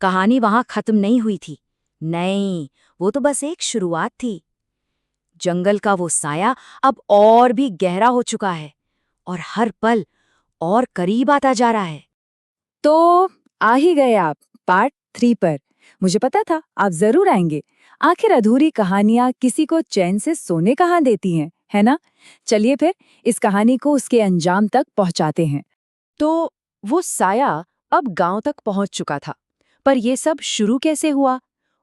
कहानी वहां खत्म नहीं हुई थी। नहीं, वो तो बस एक शुरुआत थी। जंगल का वो साया अब और भी गहरा हो चुका है और हर पल और करीब आता जा रहा है। तो आ ही गए आप पार्ट 3 पर। मुझे पता था आप जरूर आएंगे। आखिर अधूरी कहानियां किसी को चैन से सोने कहाँ देती हैं, है ना? चलिए फिर इस कहानी को उसके अंजाम तक पहुंचाते हैं। तो वो साया अब गांव तक पहुंच चुका था। पर ये सब शुरू कैसे हुआ?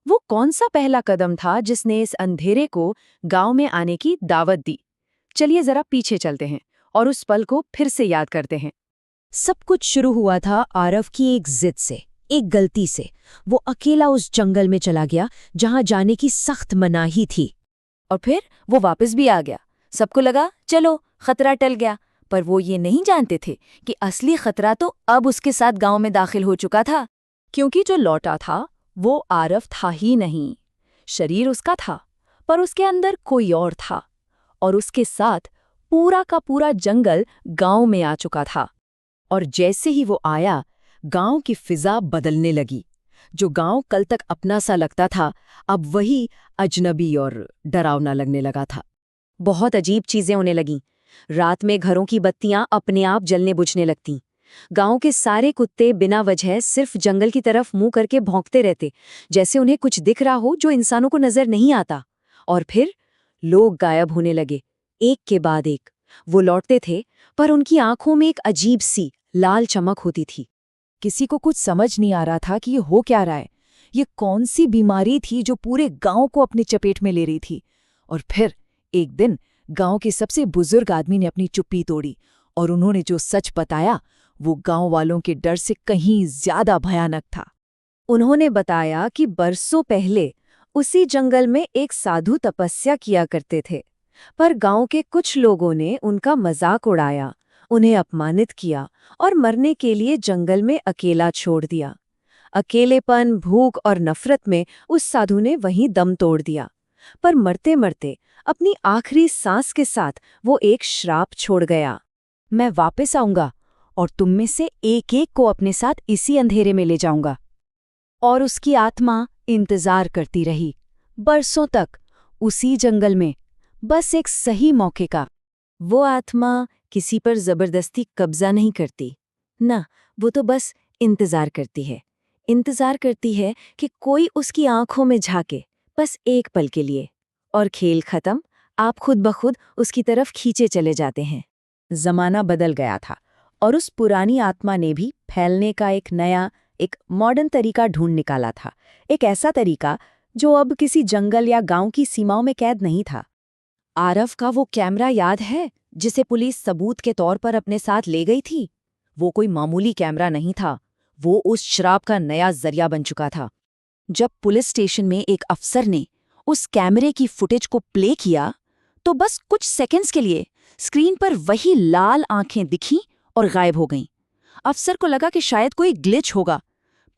वो कौन सा पहला कदम था जिसने इस अंधेरे को गांव में आने की दावत दी? चलिए जरा पीछे चलते हैं और उस पल को फिर से याद करते हैं। सब कुछ शुरू हुआ था आरव की एक जिद से, एक गलती से। वो अकेला उस जंगल में चला गया जहां जाने की सख्त मनाही थी। और फिर वो वापस भी आ गया। सबको लगा चलो खतरा टल गया, पर वो ये नहीं जानते थे कि असली खतरा तो अब उसके साथ गांव में दाखिल हो चुका था। क्योंकि जो लौटा था वो आरव था ही नहीं। शरीर उसका था, पर उसके अंदर कोई और था। और उसके साथ पूरा का पूरा जंगल गांव में आ चुका था। और जैसे ही वो आया, गांव की फिजा बदलने लगी। जो गांव कल तक अपना सा लगता था, अब वही अजनबी और डरावना लगने लगा था। बहुत अजीब चीजें होने लगीं। रात में घरों की बत्तियां अपने आप जलने बुझने लगतीं। गांव के सारे कुत्ते बिना वजह सिर्फ जंगल की तरफ मुंह करके भौंकते रहते, जैसे उन्हें कुछ दिख रहा हो जो इंसानों को नजर नहीं आता। और फिर लोग गायब होने लगे, एक के बाद एक। वो लौटते थे, पर उनकी आंखों में एक अजीब सी लाल चमक होती थी। किसी को कुछ समझ नहीं आ रहा था कि ये हो क्या रहा है। ये कौन सी बीमारी थी जो पूरे गांव को अपनी चपेट में ले रही थी? और फिर एक दिन गांव के सबसे बुजुर्ग आदमी ने अपनी चुप्पी तोड़ी और उन्होंने जो सच बताया वो गांव वालों के डर से कहीं ज्यादा भयानक था। उन्होंने बताया कि बरसों पहले उसी जंगल में एक साधु तपस्या किया करते थे, पर गांव के कुछ लोगों ने उनका मजाक उड़ाया, उन्हें अपमानित किया और मरने के लिए जंगल में अकेला छोड़ दिया। अकेलेपन, भूख और नफरत में उस साधु ने वहीं दम तोड़ दिया। पर मरते मरते अपनी आखिरी सांस के साथ वो एक श्राप छोड़ गया, मैं वापस आऊंगा और तुम में से एक एक को अपने साथ इसी अंधेरे में ले जाऊंगा। और उसकी आत्मा इंतजार करती रही, बरसों तक, उसी जंगल में, बस एक सही मौके का। वो आत्मा किसी पर जबरदस्ती कब्जा नहीं करती ना, वो तो बस इंतजार करती है। इंतजार करती है कि कोई उसकी आंखों में झांके, बस एक पल के लिए। और खेल खत्म, आप खुद ब खुद उसकी तरफ खींचे चले जाते हैं। जमाना बदल गया था और उस पुरानी आत्मा ने भी फैलने का एक नया, एक मॉडर्न तरीका ढूंढ निकाला था। एक ऐसा तरीका जो अब किसी जंगल या गांव की सीमाओं में कैद नहीं था। आरव का वो कैमरा याद है जिसे पुलिस सबूत के तौर पर अपने साथ ले गई थी? वो कोई मामूली कैमरा नहीं था, वो उस शराब का नया जरिया बन चुका था। जब पुलिस स्टेशन में एक अफसर ने उस कैमरे की फुटेज को प्ले किया, तो बस कुछ सेकंड्स के लिए स्क्रीन पर वही लाल आंखें दिखीं और गायब हो गईं। अफसर को लगा कि शायद कोई ग्लिच होगा,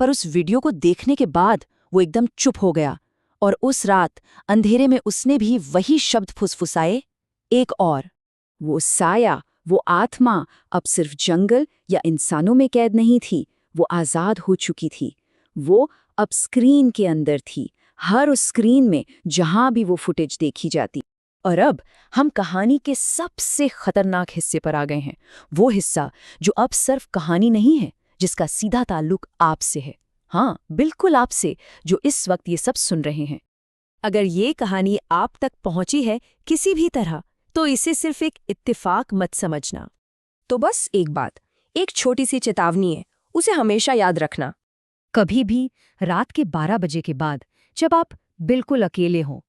पर उस वीडियो को देखने के बाद वो एकदम चुप हो गया। और उस रात अंधेरे में उसने भी वही शब्द फुसफुसाए, एक और। वो साया, वो आत्मा अब सिर्फ जंगल या इंसानों में कैद नहीं थी, वो आजाद हो चुकी थी। वो अब स्क्रीन के अंदर थी, हर उस स्क्रीन में जहां भी वो फुटेज देखी जाती। और अब हम कहानी के सबसे खतरनाक हिस्से पर आ गए हैं, वो हिस्सा जो अब सिर्फ कहानी नहीं है, जिसका सीधा ताल्लुक आपसे है। हाँ, बिल्कुल आपसे, जो इस वक्त ये सब सुन रहे हैं। अगर ये कहानी आप तक पहुंची है किसी भी तरह, तो इसे सिर्फ एक इत्तेफाक मत समझना। तो बस एक बात, एक छोटी सी चेतावनी है, उसे हमेशा याद रखना। कभी भी रात के 12 बजे के बाद, जब आप बिल्कुल अकेले हों,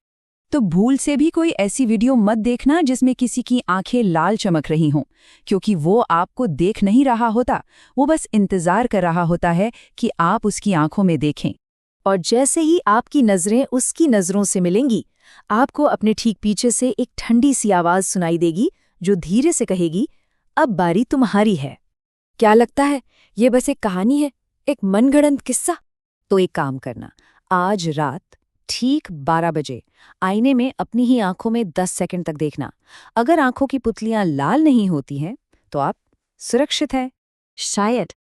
तो भूल से भी कोई ऐसी वीडियो मत देखना जिसमें किसी की आंखें लाल चमक रही हों, क्योंकि वो आपको देख नहीं रहा होता, वो बस इंतजार कर रहा होता है कि आप उसकी आंखों में देखें। और जैसे ही आपकी नज़रें उसकी नज़रों से मिलेंगी, आपको अपने ठीक पीछे से एक ठंडी सी आवाज़ सुनाई देगी जो धीरे से कहेगी, अब बारी तुम्हारी है। क्या लगता है ये बस एक कहानी है, एक मनगढ़ंत किस्सा? तो एक काम करना, आज रात ठीक 12 बजे आईने में अपनी ही आंखों में 10 सेकंड तक देखना। अगर आंखों की पुतलियां लाल नहीं होती हैं, तो आप सुरक्षित हैं। शायद